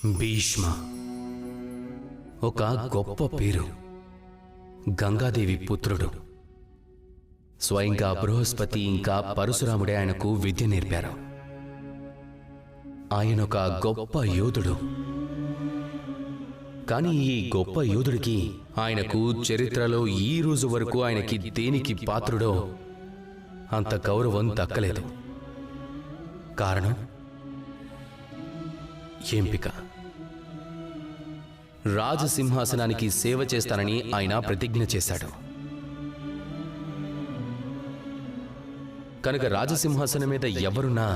భీష్మ ఒక గొప్ప పేరు. గంగాదేవి పుత్రుడు. స్వయంగా బృహస్పతి ఇంకా పరశురాముడే ఆయనకు విద్య నేర్పారు. ఆయన ఒక గొప్ప యోధుడు. కానీ ఈ గొప్ప యోధుడికి ఆయనకు చరిత్రలో ఈ రోజు వరకు ఆయనకి దేనికి పాత్రుడో అంత గౌరవం దక్కలేదు. కారణం ఎంపిక. రాజసింహాసనానికి సేవ చేస్తానని ఆయన ప్రతిజ్ఞ చేశాడు. కనుక రాజసింహాసనం మీద ఎవరున్నా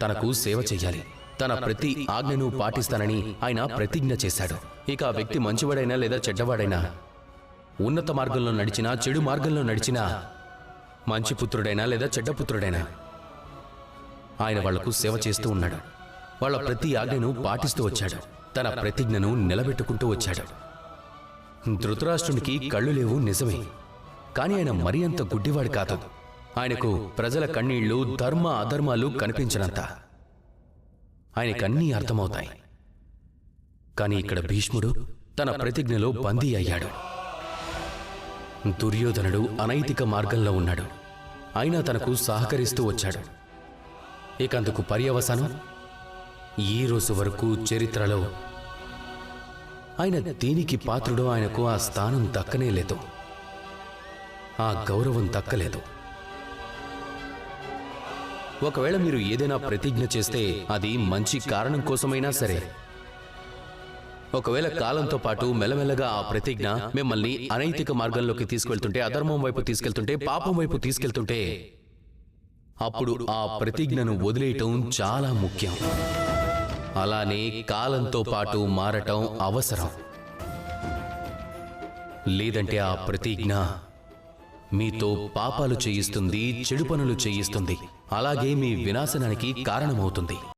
తనకు సేవ చెయ్యాలి, తన ప్రతి ఆజ్ఞను పాటిస్తానని ఆయన ప్రతిజ్ఞ చేశాడు. ఇక ఆ వ్యక్తి మంచివాడైనా లేదా చెడ్డవాడైనా, ఉన్నత మార్గంలో నడిచినా చెడు మార్గంలో నడిచినా, మంచి పుత్రుడైనా లేదా చెడ్డ పుత్రుడైనా ఆయన వాళ్లకు సేవ చేస్తూ ఉన్నాడు. వాళ్ళ ప్రతి ఆజ్ఞను పాటిస్తూ వచ్చాడు. తన ప్రతిజ్ఞను నిలబెట్టుకుంటూ వచ్చాడు. ధృతరాష్ట్రునికి కళ్ళు లేవు నిజమే, కానీ ఆయన మరీ అంత గుడ్డివాడు కాదు. ఆయనకు ప్రజల కన్నీళ్లు, ధర్మ అధర్మాలు కనిపించనంత ఆయనకన్నీ అర్థమవుతాయి. కానీ ఇక్కడ భీష్ముడు తన ప్రతిజ్ఞలో బందీ అయ్యాడు. దుర్యోధనుడు అనైతిక మార్గంలో ఉన్నాడు, అయినా తనకు సహకరిస్తూ వచ్చాడు. ఇక అందుకు పర్యవసానం ఈ రోజు వరకు చరిత్రలో ఆయన దేనికి పాత్రుడో ఆయనకు ఆ స్థానం దక్కనే లేదు, ఆ గౌరవం దక్కలేదు. ఒకవేళ మీరు ఏదైనా ప్రతిజ్ఞ చేస్తే అది మంచి కారణం కోసమైనా సరే, ఒకవేళ కాలంతో పాటు మెల్లమెల్లగా ఆ ప్రతిజ్ఞ మిమ్మల్ని అనైతిక మార్గంలోకి తీసుకెళ్తుంటే, అధర్మం వైపు తీసుకెళ్తుంటే, పాపం వైపు తీసుకెళ్తుంటే, అప్పుడు ఆ ప్రతిజ్ఞను వదిలేయటం చాలా ముఖ్యం. అలానే కాలంతో పాటు మారటం అవసరం. లేదంటే ఆ ప్రతిజ్ఞ మీతో పాపాలు చేయిస్తుంది, చెడు పనులు చేయిస్తుంది, అలాగే మీ వినాశనానికి కారణమవుతుంది.